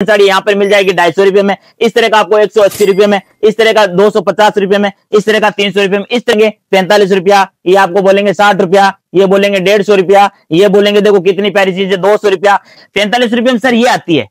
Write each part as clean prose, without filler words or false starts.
साड़ी यहाँ पर मिल जाएगी 250 में, इस तरह का आपको 180 रुपये में, इस तरह का 250 रुपये में, इस तरह का 300 रुपये में, इस तरह के 45 रुपया, ये आपको बोलेंगे 60 रुपया, ये बोलेंगे 150 रुपया, ये बोलेंगे देखो कितनी प्यारी चीज है 200 रुपया। 45 रुपये में सर ये आती है,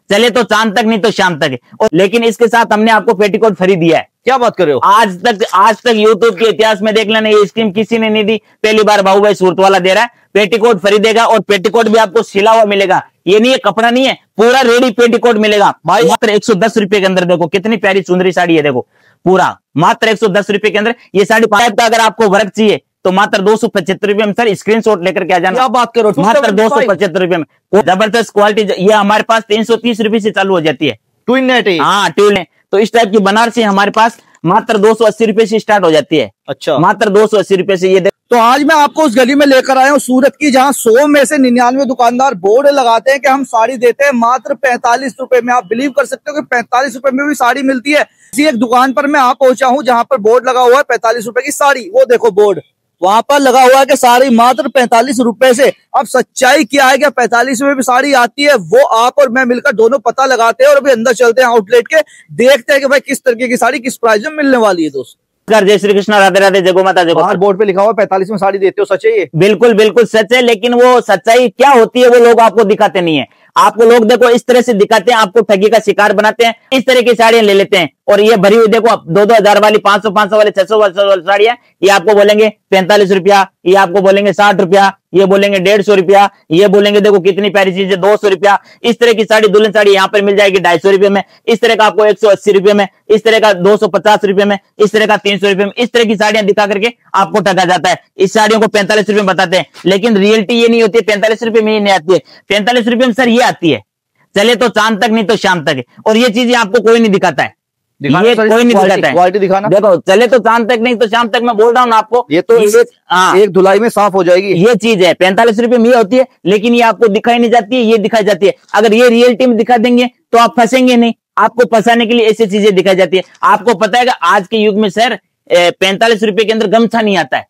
चले तो चांद तक नहीं तो शाम तक। और लेकिन इसके साथ हमने आपको पेटीकोट फ्री दिया है। क्या बात कर रहे हो? आज तक यूट्यूब के इतिहास में देख लेना, ये स्कीम किसी ने नहीं दी, पहली बार बाबूभाई सूरत वाला दे रहा है। पेटीकोट फ्री देगा और पेटीकोट भी आपको सिला हुआ मिलेगा, ये नहीं है कपड़ा नहीं है, पूरा रेडी पेटीकोट मिलेगा मात्र 110 रुपए के अंदर। देखो कितनी प्यारी सुंदरी साड़ी है, देखो पूरा मात्र 110 रुपए के अंदर। ये साड़ी का अगर आपको वर्क चाहिए तो मात्र 275 रुपए में सर स्क्रीनशॉट लेकर के आ जाना। क्या बात करो, मात्र 275 रुपए में जबरदस्त क्वालिटी। ये हमारे पास 330 रुपए से चालू हो जाती है। ट्विन नेट है? हाँ ट्विन नेट। तो इस टाइप की बनारसी हमारे पास मात्र 280 रुपए से स्टार्ट हो जाती है। अच्छा, मात्र 280 रुपए से। ये तो आज मैं आपको उस गली में लेकर आया हूँ सूरत की, जहाँ 100 में से 99 दुकानदार बोर्ड लगाते हैं कि हम साड़ी देते हैं मात्र 45 रुपए में। आप बिलीव कर सकते हो कि 45 रुपए में भी साड़ी मिलती है। इसी एक दुकान पर मैं पहुंचा हूँ जहाँ पर बोर्ड लगा हुआ है 45 रुपए की साड़ी। वो देखो बोर्ड वहां पर लगा हुआ है कि साड़ी मात्र 45 रुपए से। अब सच्चाई क्या है कि 45 में भी साड़ी आती है, वो आप और मैं मिलकर दोनों पता लगाते हैं और अभी अंदर चलते हैं आउटलेट के, देखते हैं कि भाई किस तरीके की साड़ी किस प्राइस में मिलने वाली है। दोस्त जय श्री कृष्ण, राधे राधे, जय गो माता, जय गो माता। बोर्ड पे लिखा हुआ 45 में साड़ी देते हो, सच है ये? बिल्कुल बिल्कुल सच है, लेकिन वो सच्चाई क्या होती है वो लोग आपको दिखाते नहीं है। आपको लोग देखो इस तरह से दिखाते हैं, आपको ठगी का शिकार बनाते हैं, इस तरह की साड़ियां ले लेते हैं। और ये भरी हुई देखो 2-2 हजार वाली, 500 वाली, 600 वाली साड़ियां, ये आपको बोलेंगे 45 रुपया, ये आपको बोलेंगे 60 रुपया, ये बोलेंगे 150 रुपया, ये बोलेंगे देखो कितनी प्यारी चीज है 200 रुपया। इस तरह की साड़ी दुल्हन साड़ी यहाँ पर मिल जाएगी 250 रुपये में, इस तरह का आपको 180 रुपये में, इस तरह का 250 रुपये में, इस तरह का 300 रुपये में। इस तरह की साड़ियां दिखा करके आपको ठगा जाता है। इस साड़ियों को 45 रुपये बताते हैं, लेकिन रियलिटी ये नहीं होती है। 45 रुपये में ये नहीं आती है। 45 रुपये में सर ये आती है, चले तो चांद तक नहीं तो शाम तक। और ये चीजें आपको कोई नहीं दिखाता है, ये कोई नहीं दिखाता है। क्वालिटी दिखाना, देखो चले तो चांद तक नहीं तो शाम तक, मैं बोल रहा हूँ ना आपको। ये तो एक धुलाई में साफ हो जाएगी। ये चीज है 45 रुपये में ये होती है, लेकिन ये आपको दिखाई नहीं जाती है, ये दिखाई जाती है। अगर ये रियलिटी में दिखा देंगे तो आप फंसेंगे नहीं। आपको फंसाने के लिए ऐसी चीजें दिखाई जाती है। आपको पता है कि आज के युग में सर 45 रुपए के अंदर गमछा नहीं आता है,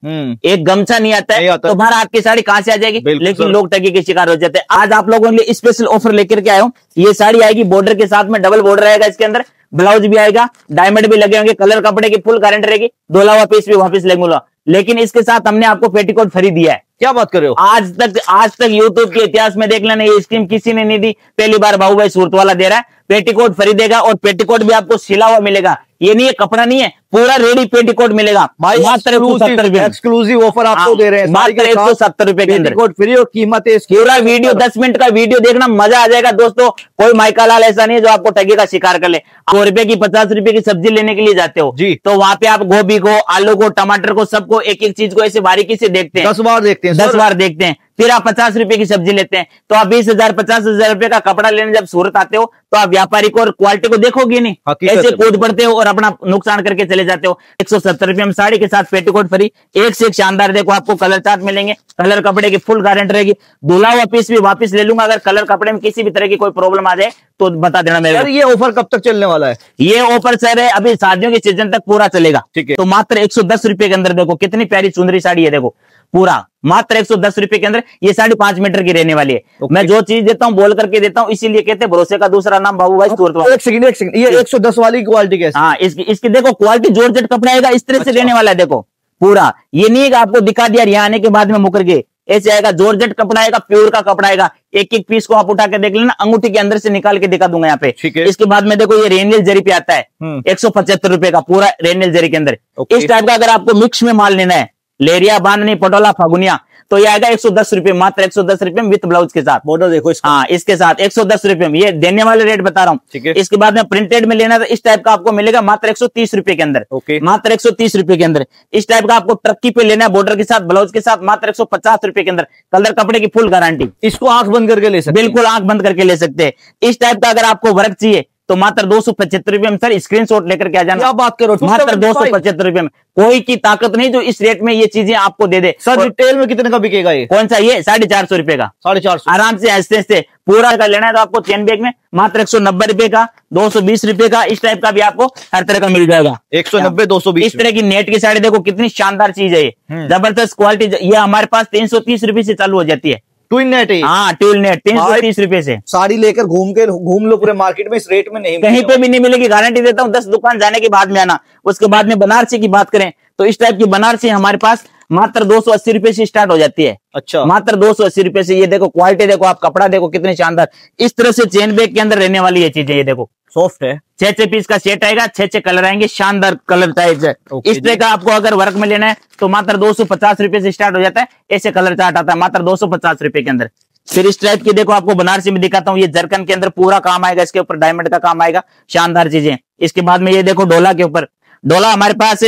एक गमछा नहीं आता है, तो बाहर आपकी साड़ी कहां से आ जाएगी? लेकिन लोग ठगी के शिकार हो जाते हैं। आज आप लोगों के लिए स्पेशल ऑफर लेकर के आया हूं। ये साड़ी आएगी बॉर्डर के साथ में, डबल बॉर्डर आएगा इसके अंदर, ब्लाउज भी आएगा, डायमंड भी लगे होंगे, कलर कपड़े की फुल गारंटी रहेगी, धोला हुआ पीस भी वापस लेंगे। लेकिन इसके साथ हमने आपको पेटीकोट फ्री दिया है। क्या बात कर रहे हो? आज तक यूट्यूब के इतिहास में देख लेना, ये स्कीम किसी ने नहीं दी, पहली बार बाबूभाई सूरत वाला दे रहा है। पेटीकोट फ्री देगा और पेटीकोट भी आपको सिला हुआ मिलेगा, ये नहीं है कपड़ा नहीं है, पूरा रेडी पेटीकोट मिलेगा मात्र 170 रुपए। एक्सक्लूसिव ऑफर आपको दे रहे हैं मात्र 170 रुपए के अंदर पेटीकोट फ्री और कीमत है। पूरा वीडियो 10 मिनट का वीडियो देखना, मजा आ जाएगा दोस्तों। कोई माइका लाल ऐसा नहीं है जो आपको ठगी का शिकार कर ले। 100 रुपए की 50 रुपए की सब्जी लेने के लिए जाते हो जी, तो वहां पे आप गोभी को, आलू को, टमाटर को, सबको एक एक चीज को ऐसे बारीकी से देखते हैं, 10 बार देखते हैं, 10 बार देखते हैं। फिर आप 50 रुपए की सब्जी लेते हैं। तो आप 20,000 50,000 रुपए का कपड़ा लेने जब सूरत आते हो तो आप व्यापारी को और क्वालिटी को देखोगे नहीं, ऐसे कूद पड़ते हो और अपना नुकसान करके चले जाते हो। 170 रुपए में साड़ी के साथ पेटीकोट फ्री, एक से एक शानदार। देखो आपको कलर चार्ट मिलेंगे, कलर कपड़े की फुल गारंटी रहेगी, धुला हुआ पीस भी वापस ले लूंगा। अगर कलर कपड़े में किसी भी तरह की कोई प्रॉब्लम आ जाए तो बता देना मेरे को। ये ऑफर कब तक चलने वाला है? ये ऑफर सर है अभी शादियों के सीजन तक पूरा चलेगा। ठीक है। तो मात्र 110 रुपए के अंदर देखो कितनी प्यारी सुंदरी साड़ी है, देखो पूरा मात्र 110 रुपए के अंदर। ये साड़ी 5 मीटर की रहने वाली है। मैं जो चीज देता हूँ बोल करके देता हूँ, इसीलिए कहते हैं भरोसे का दूसरा नाम बाबूभाई सूरत वाला। एक सेकंड, ये 110 वाली क्वालिटी कैसी? हाँ इसकी देखो क्वालिटी जॉर्जेट कपड़ा आएगा, इस तरह से रहने वाला है। देखो पूरा ये नहीं है आपको दिखा दिया यहाँ आने के बाद में मुकर गए, ऐसे आएगा। जॉर्जेट कपड़ा आएगा, प्योर का कपड़ा आएगा। एक एक पीस को आप उठा के देख लेना, अंगूठी के अंदर से निकाल के दिखा दूंगा यहाँ पे। इसके बाद में देखो ये रेनियल जरी पे आता है 175 रुपए का, पूरा रेनियल जरी के अंदर। इस टाइप का अगर आपको मिक्स में माल लेना है, लेरिया, बांधनी, पटोला, फागुनिया, तो ये आएगा 110 रुपए, मात्र 110 रुपए में विथ ब्लाउज के साथ। बॉर्डर देखो इसका। हाँ इसके साथ 110 रुपए में, ये देने वाले रेट बता रहा हूँ। इसके बाद में प्रिंटेड में लेना तो इस टाइप का आपको मिलेगा मात्र 130 रुपए के अंदर। मात्र 130 रुपए के अंदर। इस टाइप का आपको ट्रक्की पे लेना है, बॉर्डर के साथ, ब्लाउज के साथ, मात्र 150 रुपए के अंदर। कलर कपड़े की फुल गारंटी। इसको आंख बंद करके ले सकते हैं? बिल्कुल आंख बंद करके ले सकते हैं। इस टाइप का अगर आपको वर्क चाहिए तो मात्र 275 रुपए में सर स्क्रीनशॉट लेकर के आ जाना। क्या बात करो, मात्र 275 रुपए में। कोई की ताकत नहीं जो इस रेट में ये चीजें आपको दे दे। सर रिटेल में कितने का बिकेगा ये? कौन सा? ये 450 रुपए का। 450 आराम से हंसते हंसते पूरा का लेना है तो आपको चेन बैग में मात्र 190 रुपए का, 220 रुपए का, इस टाइप का भी आपको हर तरह का मिल जाएगा। 190 220। इस तरह की नेट की साड़ी देखो कितनी शानदार चीज है ये, जबरदस्त क्वालिटी। ये हमारे पास 330 रुपए से चालू हो जाती है। ट्विन नेट है। हाँ ट्विन नेट 330 रुपए से। साड़ी लेकर घूम लो पूरे मार्केट में, इस रेट में नहीं, कहीं पे भी नहीं मिलेगी, गारंटी देता हूँ। 10 दुकान जाने के बाद में आना। उसके बाद में बनारसी की बात करें तो इस टाइप की बनारसी हमारे पास मात्र 280 रुपए से स्टार्ट हो जाती है। अच्छा, मात्र 280 रुपए से। ये देखो क्वालिटी देखो, आप कपड़ा देखो कितने शानदार, इस तरह से चेन बैग के अंदर रहने वाली ये चीजें। ये देखो सॉफ्ट है, 6 पीस का सेट आएगा, 6 कलर आएंगे, शानदार कलर चार्ट है। इस तरह का आपको अगर वर्क में लेना है तो मात्र 250 रुपए से स्टार्ट हो जाता है। ऐसे कलर चार्ट आता है मात्र 250 रुपए के अंदर। फिर इस टाइप की देखो आपको बनारसी में दिखाता हूँ। ये जरकन के अंदर पूरा काम आएगा, इसके ऊपर डायमंड का काम आएगा, शानदार चीजें। इसके बाद में ये देखो डोला के ऊपर, डोला हमारे पास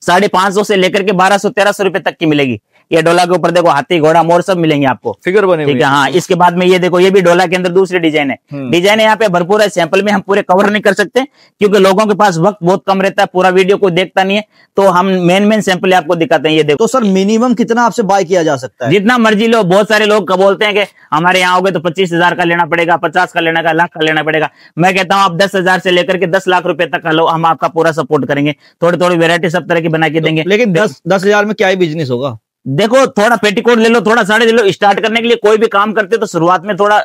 550 से लेकर के 1200-1300 रुपए तक की मिलेगी। ये डोला के ऊपर देखो हाथी घोड़ा मोर सब मिलेंगे आपको, फिगर बने, ठीक है। हाँ, इसके बाद में ये देखो, ये भी डोला के अंदर दूसरी डिजाइन है। डिजाइन यहाँ पे भरपूर है, सैंपल में हम पूरे कवर नहीं कर सकते क्योंकि लोगों के पास वक्त बहुत कम रहता है, पूरा वीडियो को देखता नहीं है, तो हम मेन सैंपल आपको दिखाते हैं। ये देखो। तो सर मिनिमम कितना आपसे बाय किया जा सकता है? जितना मर्जी लो। बहुत सारे लोग बोलते हैं कि हमारे यहाँ होगे तो 25,000 का लेना पड़ेगा, 50 का लेना का, लाख का लेना पड़ेगा। मैं कहता हूँ आप 10,000 से लेकर के 10 लाख रुपए तक का लो, हम आपका पूरा सपोर्ट करेंगे। थोड़ी थोड़ी वेरायटी सब तरह की बना के देंगे। लेकिन 10,000 में क्या ही बिजनेस होगा? देखो, थोड़ा पेटीकोट ले लो, थोड़ा साड़ी ले लो। स्टार्ट करने के लिए कोई भी काम करते तो शुरुआत में थोड़ा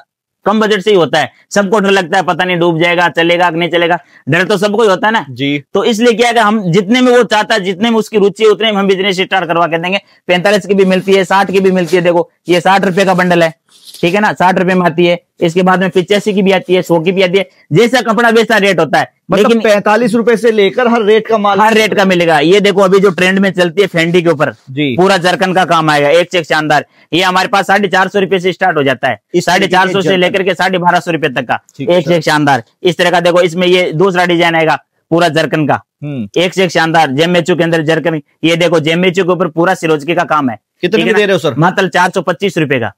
कम बजट से ही होता है। सबको डर लगता है, पता नहीं डूब जाएगा, चलेगा कि नहीं चलेगा, डर तो सबको ही होता है ना जी। तो इसलिए क्या है कि हम जितने में वो चाहता है, जितने में उसकी रुचि है, उतने में हम बिजनेस स्टार्ट करवा के देंगे। 45 की भी मिलती है, 60 की भी मिलती है। देखो ये 60 रुपए का बंडल है, ठीक है ना, 60 रुपए में आती है। इसके बाद में 85 की भी आती है, 100 की भी आती है। जैसा कपड़ा वैसा रेट होता है। मतलब लेकिन 45 रुपए से लेकर हर रेट का माल, हर रेट का मिलेगा। ये देखो अभी जो ट्रेंड में चलती है फेंडी के ऊपर जी, पूरा जरकन का काम आएगा, एक से एक शानदार। ये हमारे पास 450 रुपए से स्टार्ट हो जाता है, 450 से लेकर के 1250 रुपए तक का, एक से एक शानदार। इस तरह का देखो, इसमें ये दूसरा डिजाइन आएगा पूरा जरकन का, एक से एक शानदार। जेमेचू के अंदर जरकन। ये देखो जेमेचू के ऊपर पूरा सिरोजकी का काम है। कितने में दे रहे हो सर? मात्र 425 रुपए का,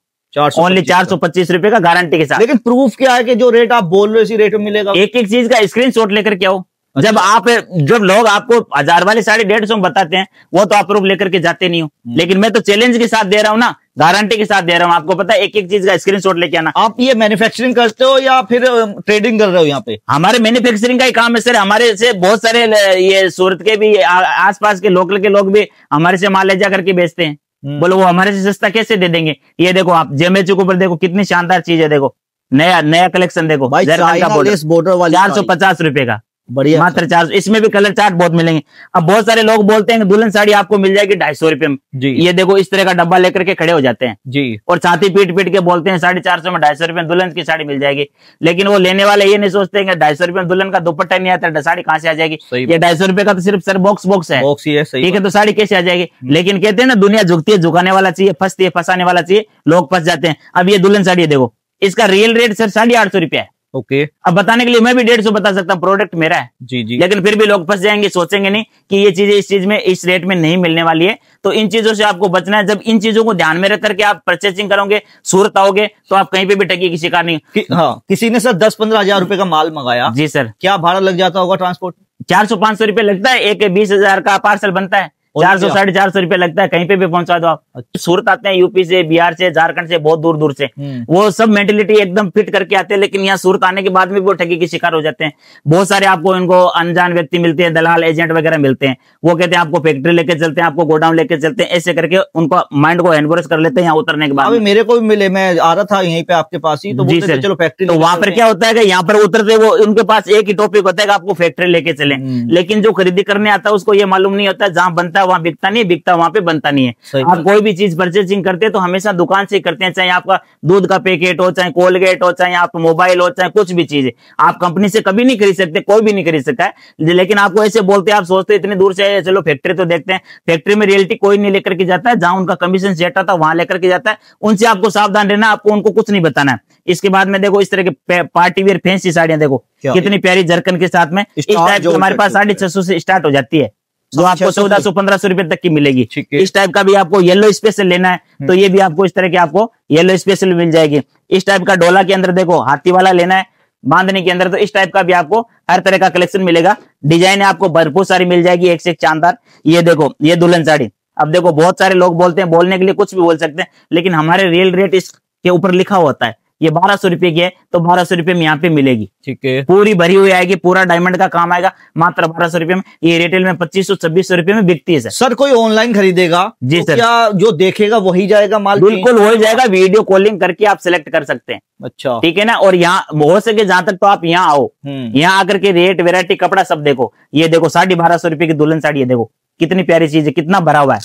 ओनली 425 रुपए का, गारंटी के साथ। लेकिन प्रूफ क्या है कि जो रेट आप बोल रहे हो इसी रेट में मिलेगा? एक एक चीज का स्क्रीनशॉट लेकर के आओ। जब लोग आपको 1000 वाली साड़ी 150 में बताते हैं, वो तो आप प्रूफ लेकर के जाते नहीं हो। लेकिन मैं तो चैलेंज के साथ दे रहा हूँ ना, गारंटी के साथ दे रहा हूँ। आपको पता है, एक एक चीज का स्क्रीनशॉट लेके आना। आप ये मैन्युफैक्चरिंग करते हो या फिर ट्रेडिंग कर रहे हो? यहाँ पे हमारे मैन्युफैक्चरिंग का ही काम है सर। हमारे से बहुत सारे ये सूरत के भी, आसपास के लोकल के लोग भी हमारे से माल ले जा करके बेचते हैं। बोलो वो हमारे से सस्ता कैसे दे देंगे? ये देखो आप जेमेचू के ऊपर देखो कितनी शानदार चीज है। देखो नया कलेक्शन देखो, बॉर्डर वाली 450 रुपए का, बढ़िया, मात्र 400। इसमें भी कलर चार्ट बहुत मिलेंगे। अब बहुत सारे लोग बोलते हैं कि दुल्हन साड़ी आपको मिल जाएगी 250 रुपए में जी। ये देखो इस तरह का डब्बा लेकर के खड़े हो जाते हैं जी, और छाती पीट के बोलते हैं 450 में 250 रुपए में दुल्हन की साड़ी मिल जाएगी। लेकिन वो लेने वाले ये नहीं सोचते हैं कि 250 रुपए में दुल्हन का दुपट्टा नहीं आता, साड़ी कहाँ से आ जाएगी? ये 250 रुपए का तो सिर्फ सर बॉक्स है, ठीक है, तो साड़ी कैसे आ जाएगी? लेकिन कहते हैं ना, दुनिया झुकती है, झुकाने वाला चाहिए, फंसती है, फंसाने वाला चाहिए, लोग फंस जाते हैं। अब ये दुल्हन साड़ी देखो, इसका रियल रेट सर 850 रुपया है। ओके, अब बताने के लिए मैं भी 150 बता सकता हूँ, प्रोडक्ट मेरा है जी जी। लेकिन फिर भी लोग फंस जाएंगे, सोचेंगे नहीं कि ये चीजें इस चीज में इस रेट में नहीं मिलने वाली है। तो इन चीजों से आपको बचना है। जब इन चीजों को ध्यान में रख करके आप परचेसिंग करोगे, सूरत आओगे, तो आप कहीं पे भी ठगी की शिकार नहीं। हाँ, किसी ने सर 10-15 हजार रुपए का माल मंगाया, जी सर, क्या भाड़ा लग जाता होगा ट्रांसपोर्ट? 400-500 रुपए लगता है। एक 20,000 का पार्सल बनता है, 400-450 रुपए लगता है, कहीं पे भी पहुंचा दो आप। सूरत आते हैं यूपी से, बिहार से, झारखंड से, बहुत दूर दूर से, वो सब मेंटेलिटी एकदम फिट करके आते हैं। लेकिन यहाँ सूरत आने के बाद में वो ठगी के शिकार हो जाते हैं। बहुत सारे आपको इनको अनजान व्यक्ति मिलते हैं, दलाल एजेंट वगैरह मिलते हैं। वो कहते हैं आपको फैक्ट्री लेके चलते हैं, आपको गोडाउन लेके चलते हैं, ऐसे करके उनको माइंड को एनवरेज कर लेते हैं। यहाँ उतरने के बाद मेरे को भी मिले, मैं आ रहा था यहीं पे आपके पास ही, तो जी सर, चलो फैक्ट्री। तो वहां पर क्या होता है कि यहाँ पर उतरते वो उनके पास एक ही टॉपिक होता है कि आपको फैक्ट्री लेके चले। लेकिन जो खरीदी करने आता है उसको ये मालूम नहीं होता जहाँ बनता है वहां बिकता नहीं, वहां पे बनता नहीं है। आप कोई भी चीज परचेसिंग करते हैं तो हमेशा दुकान से ही करते हैं, चाहे आपका दूध का पैकेट हो, चाहे कोलगेट हो, चाहे आप मोबाइल हो, चाहे कुछ भी चीज है। आप कंपनी से कभी नहीं खरीद सकते, कोई भी नहीं खरीद सकता है। लेकिन आपको ऐसे बोलते हैं, आप सोचते इतनी दूर से आए, चलो फैक्ट्री तो देखते हैं। फैक्ट्री में रियलिटी कोई नहीं लेकर के जाता है, जहां उनका कमीशन सेट आता है वहां लेकर के जाता है। उनसे आपको सावधान रहना, आपको उनको कुछ नहीं बताना है। इसके बाद में देखो इस तरह के पार्टी वेयर फैंसी साड़ियां देखो कितनी प्यारी जरकन के साथ में। इस टाइप की हमारे पास 650 से स्टार्ट हो जाती है, जो आपको 1400-1500 रुपए तक की मिलेगी। इस टाइप का भी आपको येलो स्पेशल लेना है तो ये भी आपको इस तरह की आपको येलो स्पेशल मिल जाएगी। इस टाइप का डोला के अंदर देखो हाथी वाला लेना है बांधने के अंदर, तो इस टाइप का भी आपको हर तरह का कलेक्शन मिलेगा। डिजाइन आपको भरपूर सारी मिल जाएगी, एक से एक शानदार। ये देखो ये दुल्हन साड़ी। अब देखो बहुत सारे लोग बोलते हैं, बोलने के लिए कुछ भी बोल सकते हैं, लेकिन हमारे रियल रेट इसके ऊपर लिखा होता है। ये 1200 रुपए की है तो 1200 रुपए में यहाँ पे मिलेगी। ठीक है, पूरी भरी हुई आएगी, पूरा डायमंड का काम आएगा, मात्र 1200 रुपए में। ये रिटेल में 2500-2600 रुपए में बिकती है सर। सर कोई ऑनलाइन खरीदेगा जी तो सर, क्या जो देखेगा वही जाएगा माल? बिल्कुल हो जाएगा, वीडियो कॉलिंग करके आप सिलेक्ट कर सकते हैं। अच्छा, ठीक है ना। और यहाँ हो सके जहां तक तो आप यहाँ आओ, यहाँ आकर के रेट, वेरायटी, कपड़ा सब देखो। ये देखो 1250 रुपए की दुल्हन साड़ी है, देखो कितनी प्यारी चीज है, कितना भरा हुआ है,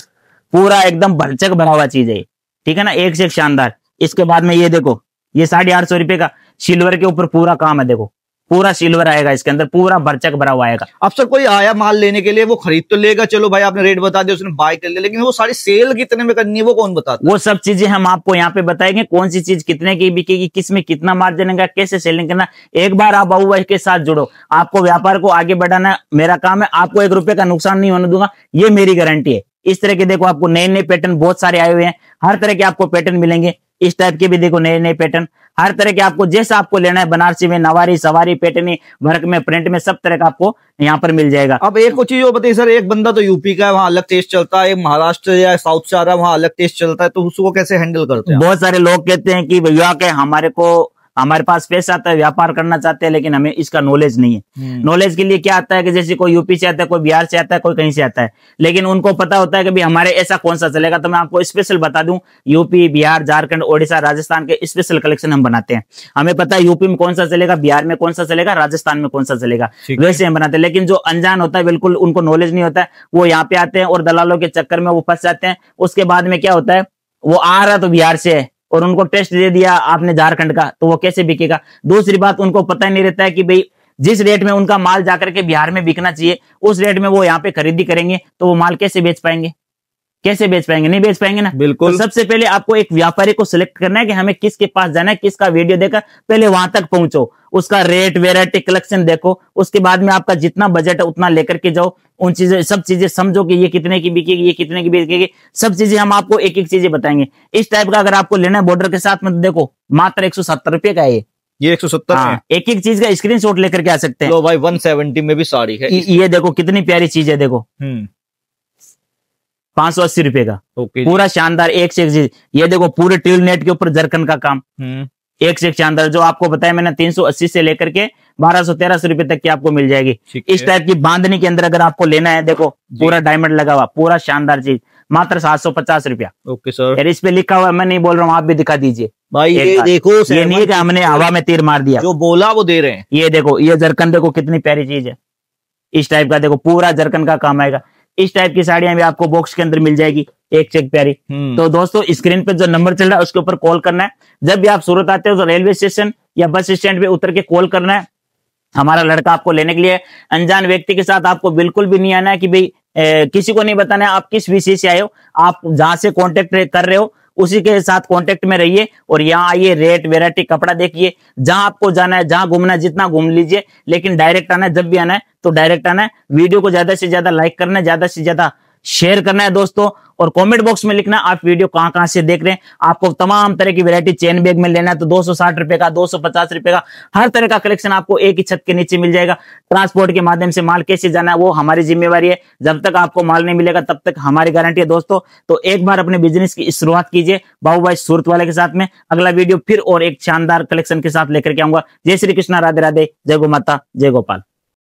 पूरा एकदम भरचक भरा हुआ चीज है। ठीक है ना, एक से एक शानदार। इसके बाद में ये देखो, ये 850 रुपए का सिल्वर के ऊपर पूरा काम है, देखो पूरा सिल्वर आएगा इसके अंदर, पूरा भरचक भरा हुआ आएगा। अब सर कोई आया माल लेने के लिए, वो खरीद तो लेगा, चलो भाई आपने रेट बता दिया, उसने बाय कर लिया, लेकिन वो सारी सेल कितने में करनी है वो कौन बताता? वो सब चीजें हम आपको यहाँ पे बताएंगे, कौन सी चीज कितने की बिकेगी, किस में कितना मार्जिन है, कैसे सेलिंग करना। एक बार आप बाबू भाई के साथ जुड़ो, आपको व्यापार को आगे बढ़ाना मेरा काम है, आपको 1 रुपए का नुकसान नहीं होने दूंगा, ये मेरी गारंटी है। इस तरह के देखो आपको नए नए पैटर्न बहुत सारे आए हुए हैं, हर तरह के आपको पैटर्न मिलेंगे। इस टाइप के भी देखो नए नए पैटर्न, हर तरह के आपको जैसा आपको लेना है, बनारसी में, नवारी, सवारी, पैटर्नी, वर्क में, प्रिंट में, सब तरह का आपको यहाँ पर मिल जाएगा। अब एक चीज और बताइए सर, एक बंदा तो यूपी का है, वहाँ अलग टेस्ट चलता है, एक महाराष्ट्र या साउथ से आ रहा है, वहाँ अलग टेस्ट चलता है, तो उसको कैसे हैंडल करते हैं? बहुत सारे लोग कहते हैं कि भैया के हमारे पास पैसा आता है, व्यापार करना चाहते हैं, लेकिन हमें इसका नॉलेज नहीं है। नॉलेज के लिए क्या आता है कि जैसे कोई यूपी से आता है, कोई बिहार से आता है, कोई कहीं से आता है, लेकिन उनको पता होता है कि भाई हमारे ऐसा कौन सा चलेगा। तो मैं आपको स्पेशल बता दूं, यूपी, बिहार, झारखंड, ओडिशा, राजस्थान के स्पेशल कलेक्शन हम बनाते हैं। हमें पता है यूपी में कौन सा चलेगा, बिहार में कौन सा चलेगा, राजस्थान में कौन सा चलेगा, वैसे हम बनाते हैं। लेकिन जो अनजान होता है, बिल्कुल उनको नॉलेज नहीं होता है, वो यहाँ पे आते हैं और दलालों के चक्कर में वो फंस जाते हैं। उसके बाद में क्या होता है, वो आ रहा तो बिहार से है और उनको टेस्ट दे दिया आपने झारखंड का, तो वो कैसे बिकेगा। दूसरी बात, उनको पता ही नहीं रहता है कि भाई जिस रेट में उनका माल जाकर के बिहार में बिकना चाहिए, उस रेट में वो यहाँ पे खरीदी करेंगे, तो वो माल कैसे बेच पाएंगे, कैसे बेच पाएंगे, नहीं बेच पाएंगे ना। बिल्कुल। तो सबसे पहले आपको एक व्यापारी को सिलेक्ट करना है कि हमें किसके पास जाना है, किसका वीडियो देखकर पहले वहां तक पहुंचो, उसका रेट, वेराइटी, कलेक्शन देखो। उसके बाद में आपका जितना बजट है उतना लेकर के जाओ, उन चीजें, सब चीजें समझो कि ये कितने की बिकेगी, ये कितने की बिकेगी, सब चीजें हम आपको एक एक चीजें बताएंगे। इस टाइप का अगर आपको लेना है बॉर्डर के साथ में, तो देखो मात्र 170 रुपए का है ये 170 हाँ, एक एक चीज का स्क्रीनशॉट लेकर के आ सकते हैं। लो भाई 170 में भी साड़ी है। ये देखो कितनी प्यारी चीज है, देखो 580 रुपए का, पूरा शानदार, एक से एक चीज। ये देखो पूरे ट्यूल नेट के ऊपर जरकन का काम, एक से एक शानदार। जो आपको बताया मैंने 380 से लेकर के 1200-1300 रुपए तक की आपको मिल जाएगी। इस टाइप की बांधनी के अंदर अगर आपको लेना है, देखो पूरा डायमंड लगा हुआ, पूरा शानदार चीज, मात्र 750 रुपया। Okay sir. यार इस पे लिखा हुआ है, मैं नहीं बोल रहा हूँ, आप भी दिखा दीजिए भाई। ये देखो, ये नहीं है कि हमने हवा में तीर मार दिया, जो बोला वो दे रहे हैं। ये देखो, ये जरकन देखो कितनी प्यारी चीज है, इस टाइप का देखो पूरा जरकन का काम आएगा। इस टाइप की साड़ियां भी आपको बॉक्स के अंदर मिल जाएगी, एक से एक प्यारी। तो दोस्तों स्क्रीन पे जो नंबर चल रहा है उसके ऊपर कॉल करना है। जब भी आप सूरत आते हो तो रेलवे स्टेशन या बस स्टैंड पे उतर के कॉल करना है, हमारा लड़का आपको लेने के लिए। अनजान व्यक्ति के साथ आपको बिल्कुल भी नहीं आना है कि भाई किसी को नहीं बताना है आप किस विषय से आए हो। आप जहां से कांटेक्ट कर रहे हो उसी के साथ कांटेक्ट में रहिए और यहाँ आइए, रेट, वेरायटी, कपड़ा देखिए, जहां आपको जाना है, जहां घूमना है, जितना घूम लीजिए, लेकिन डायरेक्ट आना है। जब भी आना है तो डायरेक्ट आना है। वीडियो को ज्यादा से ज्यादा लाइक करना है, ज्यादा से ज्यादा शेयर करना है दोस्तों, और कमेंट बॉक्स में लिखना आप वीडियो कहां से देख रहे हैं। आपको तमाम तरह की वैरायटी चेन बैग में लेना है तो 260 रुपए का, 250 रुपए का, हर तरह का कलेक्शन आपको एक ही छत के नीचे मिल जाएगा। ट्रांसपोर्ट के माध्यम से माल कैसे जाना है वो हमारी जिम्मेवारी है। जब तक आपको माल नहीं मिलेगा तब तक हमारी गारंटी है दोस्तों। तो एक बार अपने बिजनेस की शुरुआत कीजिए बाबू भाई सूरत वाले के साथ में। अगला वीडियो फिर और एक शानदार कलेक्शन के साथ लेकर के आऊंगा। जय श्री कृष्णा, राधे राधे, जय गो माता, जय गोपाल।